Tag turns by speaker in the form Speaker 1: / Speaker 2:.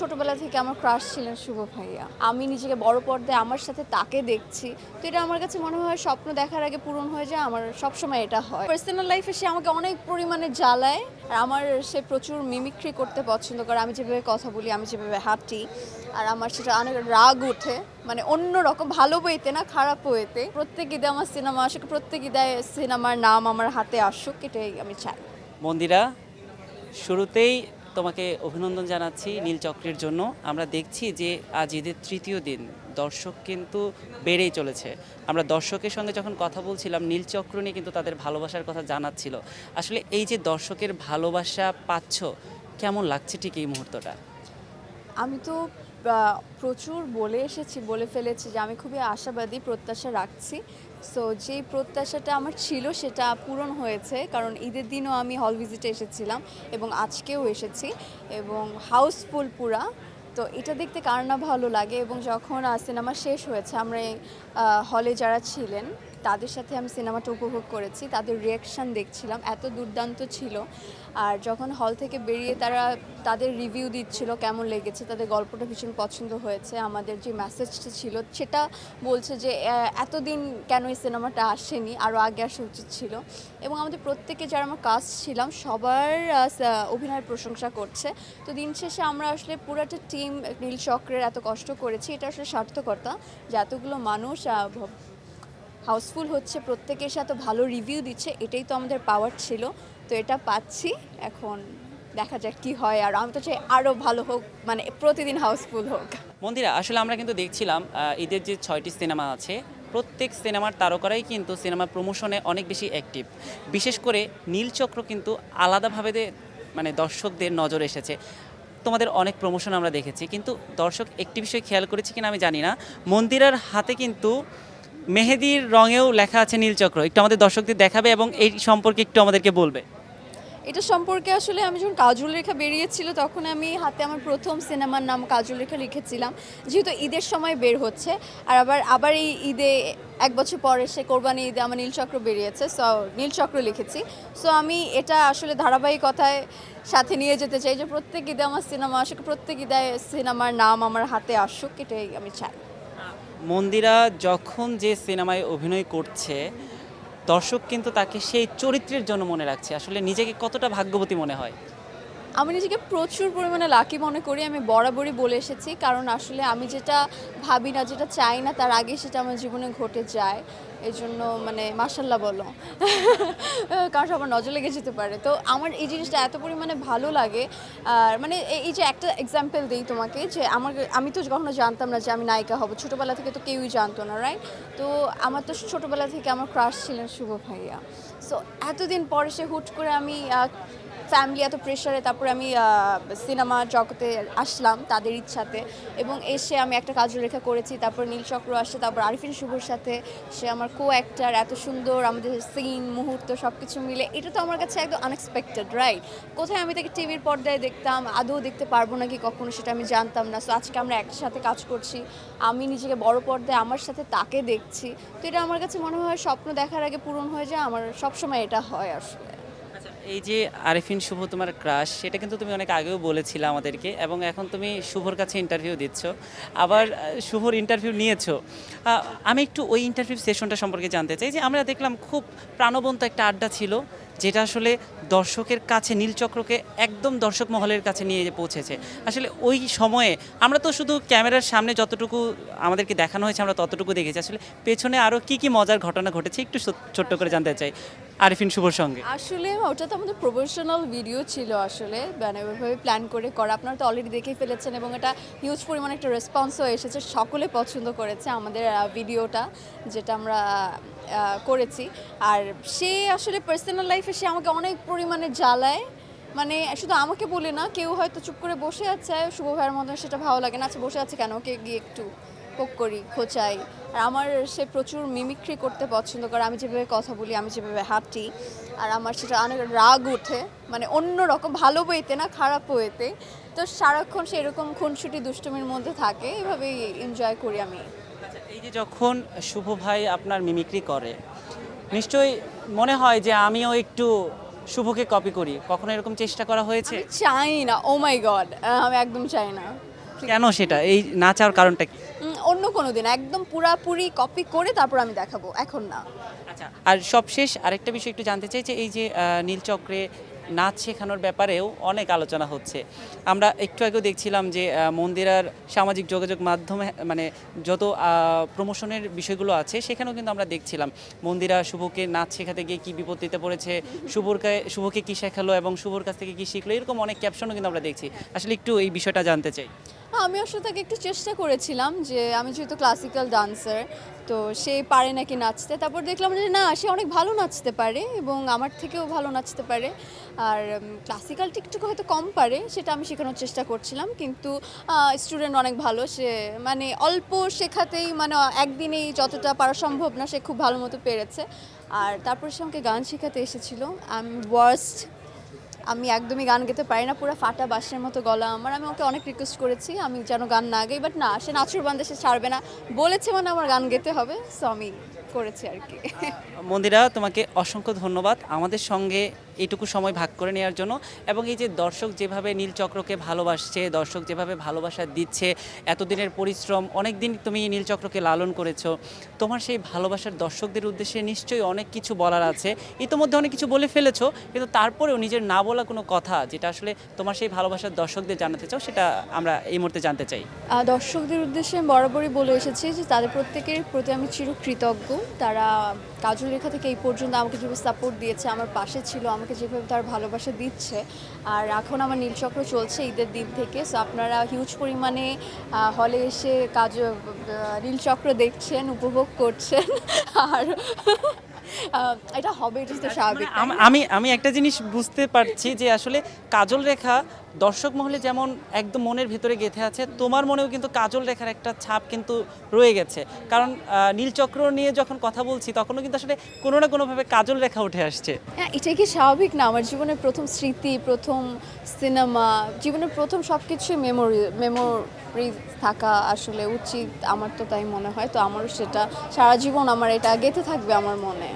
Speaker 1: ছোটবেলা থেকে আমার ক্রাশ ছিলেন শুভ ভাইয়া। আমি নিজেকে বড় পর্দায় আমার সাথে তাকে দেখছি। তো এটা আমার কাছে মনে হয় স্বপ্ন দেখার আগে পূরণ হয়ে যায়। আমার সবসময় এটা হয়। পার্সোনাল লাইফে সে আমাকে অনেক পরিমাণে জ্বালায়। আর আমার সে প্রচুর মিমিক্রি করতে পছন্দ করে। আমি যেভাবে কথা বলি, আমি যেভাবে হাঁটি। আর আমার সেটা অনেক রাগ ওঠে। মানে অন্যরকম ভালো ওয়েতে না, খারাপ ওয়েতে। প্রত্যেক ঈদে আমার সিনেমা আসুক, প্রত্যেক ঈদে সিনেমার নাম আমার হাতে আসুক, এটাই আমি চাই।
Speaker 2: মন্দিরা, শুরুতেই তোমাকে অভিনন্দন জানাচ্ছি নীলচক্রের জন্য। আমরা দেখছি যে আজ ঈদের তৃতীয় দিন, দর্শক কিন্তু বেড়েই চলেছে। আমরা দর্শকের সঙ্গে যখন কথা বলছিলাম, নীলচক্র নিয়ে কিন্তু তাদের ভালোবাসার কথা জানাচ্ছিল। আসলে এই যে দর্শকের ভালোবাসা পাচ্ছ, কেমন লাগছে ঠিক এই মুহূর্তটা?
Speaker 1: আমি তো প্রচুর বলে ফেলেছি যে আমি খুবই আশাবাদী, প্রত্যাশা রাখছি। সো যেই প্রত্যাশাটা আমার ছিল সেটা পূরণ হয়েছে, কারণ ঈদের দিনও আমি হল ভিজিটে এসেছিলাম এবং আজকেও এসেছি এবং হাউসফুল পুরা। তো এটা দেখতে কার না ভালো লাগে, এবং যখন সিনেমা শেষ হয়েছে আমরা হলে যারা ছিলেন তাদের সাথে আমি সিনেমাটা উপভোগ করেছি, তাদের রিয়াকশান দেখছিলাম, এত দুর্দান্ত ছিল। আর যখন হল থেকে বেরিয়ে তারা তাদের রিভিউ দিচ্ছিল কেমন লেগেছে, তাদের গল্পটা ভীষণ পছন্দ হয়েছে, আমাদের যে মেসেজটা ছিল সেটা বলছে যে এতদিন কেন এই সিনেমাটা আসেনি, আরও আগে আসা উচিত ছিল। এবং আমাদের প্রত্যেকে যারা আমরা কাস্ট ছিলাম সবার অভিনয়ের প্রশংসা করছে। তো দিন শেষে আমরা আসলে পুরাটা টিম নীলচক্রের এত কষ্ট করেছি, এটা আসলে সার্থকতা যে এতগুলো মানুষ হাউসফুল হচ্ছে, প্রত্যেকের সাথে ভালো রিভিউ দিচ্ছে, এটাই তো আমাদের পাওয়ার ছিল। তো এটা পাচ্ছি, এখন দেখা যাক কি হয়। আর আমি তো চাই আরও ভালো হোক, মানে প্রতিদিন হাউসফুল হোক।
Speaker 2: মন্দিরা, আসলে আমরা কিন্তু দেখছিলাম ঈদের যে 6টি সিনেমা আছে, প্রত্যেক সিনেমার তারকারাই কিন্তু সিনেমার প্রমোশনে অনেক বেশি অ্যাক্টিভ। বিশেষ করে নীলচক্র কিন্তু আলাদাভাবে মানে দর্শকদের নজর এসেছে। তোমাদের অনেক প্রমোশন আমরা দেখেছি, কিন্তু দর্শক একটি বিষয় খেয়াল করেছে কিনা আমি জানি না, মন্দিরার হাতে কিন্তু মেহেদির রঙেও লেখা আছে নীলচক্র। একটু আমাদের দর্শকদের দেখাবে এবং এই সম্পর্কে একটু আমাদেরকে বলবে।
Speaker 1: এটা সম্পর্কে আসলে আমি যখন কাজল রেখা বেরিয়েছিল তখন আমি হাতে আমার প্রথম সিনেমার নাম কাজল রেখা লিখেছিলাম, যেহেতু ঈদের সময় বের হচ্ছে। আর আবার এই ঈদে এক বছর পরে সে কোরবানি ঈদে আমার নীলচক্র বেরিয়েছে, সো নীলচক্র লিখেছি। সো আমি এটা আসলে ধারাবাহিকতায় সাথে নিয়ে যেতে চাই যে প্রত্যেক ঈদে আমার সিনেমা আসুক, প্রত্যেক ঈদে সিনেমার নাম আমার হাতে আসুক, এটাই আমি চাই।
Speaker 2: মন্দিরা যখন যে সিনেমায় অভিনয় করছে, দর্শক কিন্তু তাকে সেই চরিত্রের জন্য মনে রাখছে। আসলে নিজেকে কতটা ভাগ্যবতী মনে হয়?
Speaker 1: আমি নিজেকে প্রচুর পরিমাণে লাকি মনে করি, আমি বরাবরই বলে এসেছি, কারণ আসলে আমি যেটা ভাবি না, যেটা চাই না, তার আগে সেটা আমার জীবনে ঘটে যায়। এই জন্য মানে মাশাল্লাহ বলো কারণ সবার নজর লেগে যেতে পারে। তো আমার এই জিনিসটা এত পরিমাণে ভালো লাগে। আর মানে এই যে একটা এক্সাম্পল দিই তোমাকে, যে আমি তো কখনো জানতাম না যে আমি নায়িকা হব, ছোটোবেলা থেকে তো কেউই জানতো না, রাইট? তো আমার তো ছোটোবেলা থেকে আমার ক্রাশ ছিলেন শুভ ভাইয়া। সো এতদিন পরে সে হুট করে আমি ফ্যামিলি এত প্রেশারে তারপরে আমি সিনেমা জগতে আসলাম তাদের ইচ্ছাতে, এবং এসে আমি একটা কাজরেখা করেছি, তারপর নীলচক্র আসে, তারপর আরিফিন শুভর সাথে সে আমার কো অ্যাক্টার, এত সুন্দর আমাদের সিন মুহূর্ত সব কিছু মিলে এটা তো আমার কাছে একদম আনএক্সপেক্টেড, রাইট? কোথায় আমি তাকে টিভির পর্দায় দেখতাম, আদৌ দেখতে পারবো নাকি কখনো সেটা আমি জানতাম না। সো আজকে আমরা একসাথে কাজ করছি, আমি নিজেকে বড় পর্দায় আমার সাথে তাকে দেখছি। তো এটা আমার কাছে মনে হয় স্বপ্ন দেখার আগে পূরণ হয়ে যায়, আমার সবসময় এটা হয় আসলে।
Speaker 2: আচ্ছা, এই যে আরিফিন শুভ তোমার ক্রাশ, সেটা কিন্তু তুমি অনেক আগেও বলেছিলে আমাদেরকে, এবং এখন তুমি শুভর কাছে ইন্টারভিউ দিচ্ছ, আবার শুভর ইন্টারভিউ নিয়েছো। আমি একটু ওই ইন্টারভিউ সেশনটা সম্পর্কে জানতে চাই। যে আমরা দেখলাম খুব প্রাণবন্ত একটা আড্ডা ছিল, যেটা আসলে দর্শকের কাছে নীলচক্রকে একদম দর্শক মহলের কাছে নিয়ে পৌঁছেছে। আসলে ওই সময়ে আমরা তো শুধু ক্যামেরার সামনে যতটুকু আমাদেরকে দেখানো হয়েছে আমরা ততটুকু দেখেছি, আসলে পেছনে আরও কী কী মজার ঘটনা ঘটেছে একটু ছোট্ট করে জানতে চাই আরিফিন শুভর সঙ্গে।
Speaker 1: আসলে ওটা তো আমাদের প্রফেশনাল ভিডিও ছিল আসলে, মানে ওইভাবে প্ল্যান করে করা। আপনারা তো অলরেডি দেখেই ফেলেছেন এবং এটা হিউজ পরিমাণে একটা রেসপন্সও এসেছে, সকলে পছন্দ করেছে আমাদের ভিডিওটা যেটা আমরা করেছি। আর সে আসলে পার্সোনাল লাইফে সে আমাকে অনেক পরিমাণে জ্বালায়, মানে শুধু আমাকে বলে না, কেউ হয়তো চুপ করে বসে আছে শুভ ভাইয়ের মতন, সেটা ভালো লাগে না। আচ্ছা বসে আছে কেন, ওকে গিয়ে একটু পোক করি, খোঁচাই। আর আমার সে প্রচুর মিমিক্রি করতে পছন্দ করে, আমি যেভাবে কথা বলি, আমি যেভাবে হাঁটি। আর আমার সেটা অনেক রাগ ওঠে, মানে অন্যরকম ভালো ওয়েতে না, খারাপ ওয়েতে। তো সারাক্ষণ সে এরকম খুনসুটি দুষ্টুমির মধ্যে থাকে, এভাবেই এনজয় করি আমি।
Speaker 2: আচ্ছা, এই যে যখন শুভ ভাই আপনার মিমিক্রি করে, নিশ্চয়ই মনে হয় যে আমিও একটু শুভকে কপি করি, কখনো এরকম চেষ্টা করা হয়েছে?
Speaker 1: আমি চাই না, ও মাই গড, আমি একদম চাই না।
Speaker 2: কেন সেটা, এই না চাওয়ার কারণটা কি?
Speaker 1: অন্য কোনো দিন একদম পুরাপুরি কপি করে তারপর আমি দেখাবো, এখন না।
Speaker 2: আচ্ছা, আর সবশেষ আরেকটা বিষয় একটু জানতে চাই যে এই যে নীলচক্রে নাচ শেখানোর ব্যাপারেও অনেক আলোচনা হচ্ছে। আমরা একটু আগেও দেখছিলাম যে মন্দিরার সামাজিক যোগাযোগ মাধ্যমে মানে যত প্রমোশনের বিষয়গুলো আছে সেখানেও কিন্তু আমরা দেখছিলাম মন্দিরা শুভকে নাচ শেখাতে গিয়ে কী বিপত্তিতে পড়েছে, শুভকে কী শেখালো এবং শুভর কাছ থেকে কী শিখলো, এরকম অনেক ক্যাপশনও কিন্তু আমরা দেখছি। আসলে একটু এই বিষয়টা জানতে চাই।
Speaker 1: আমি আসলে তাকে একটু চেষ্টা করেছিলাম যে আমি যেহেতু ক্লাসিক্যাল ডান্সার, তো সে পারে নাকি নাচতে। তারপর দেখলাম যে না, সে অনেক ভালো নাচতে পারে এবং আমার থেকেও ভালো নাচতে পারে। আর ক্লাসিক্যালটা একটু হয়তো কম পারে, সেটা আমি শেখানোর চেষ্টা করছিলাম। কিন্তু স্টুডেন্ট অনেক ভালো, সে মানে অল্প শেখাতেই মানে একদিনেই যতটা পারা সম্ভব না সে খুব ভালো মতো পেরেছে। আর তারপর সে আমাকে গান শেখাতে এসেছিলো। আমি একদমই গান গেতে পারি না, পুরো ফাটা বাঁশের মতো গলা আমার। আমি ওকে অনেক রিকোয়েস্ট করেছি আমি যেন গান না গাই, বাট না, সে নাচুর বান্ধে সে ছাড়বে না, বলেছে মানে আমার গান গেতে হবে। সো আমি করেছি আর কি।
Speaker 2: মন্দিরা, তোমাকে অসংখ্য ধন্যবাদ আমাদের সঙ্গে এইটুকু সময় ভাগ করে নেওয়ার জন্য, এবং এই যে দর্শক যেভাবে নীলচক্রকে ভালোবাসছে, দর্শক যেভাবে ভালোবাসা দিচ্ছে, এতদিনের পরিশ্রম, অনেক দিন তুমি নীলচক্রকে লালন করেছো, তোমার সেই ভালোবাসার দর্শকদের উদ্দেশ্যে নিশ্চয়ই অনেক কিছু বলার আছে। ইতোমধ্যে অনেক কিছু বলে ফেলেছো, কিন্তু তারপরেও নিজের না বলা কোনো কথা যেটা আসলে তোমার সেই ভালোবাসার দর্শকদের জানাতে চাও, সেটা আমরা এই মুহূর্তে জানতে চাই।
Speaker 1: দর্শকদের উদ্দেশ্যে আমি বরাবরই বলে এসেছি যে তাদের প্রত্যেকের প্রতি আমি চিরকৃতজ্ঞ। তারা কাজল রেখা থেকে এই পর্যন্ত আমাকে যেভাবে সাপোর্ট দিয়েছে, আমার পাশে ছিল, আমাকে যেভাবে তার ভালোবাসা দিচ্ছে। আর এখন আমার নীলচক্র চলছে ঈদের দিন থেকে। সো আপনারা হিউজ পরিমাণে হলে এসে নীলচক্র দেখছেন, উপভোগ করছেন। আর এটা হবে, এটা তো স্বাভাবিক।
Speaker 2: আমি একটা জিনিস বুঝতে পারছি যে আসলে কাজল রেখা দর্শক মহলে যেমন একদম মনের ভিতরে গেঁথে আছে, তোমার মনেও কিন্তু কাজল রেখার একটা ছাপ কিন্তু রয়ে গেছে। কারণ নীলচক্র নিয়ে যখন কথা বলছি তখনও কিন্তু আসলে কোনো না কোনোভাবে কাজল রেখা উঠে আসছে।
Speaker 1: হ্যাঁ, এটা কি স্বাভাবিক না? আমার জীবনের প্রথম স্মৃতি, প্রথম সিনেমা, জীবনের প্রথম সব কিছুই মেমোরি থাকা আসলে উচিত, আমার তো তাই মনে হয়। তো আমারও সেটা সারা জীবন আমার এটা গেঁথে থাকবে আমার মনে।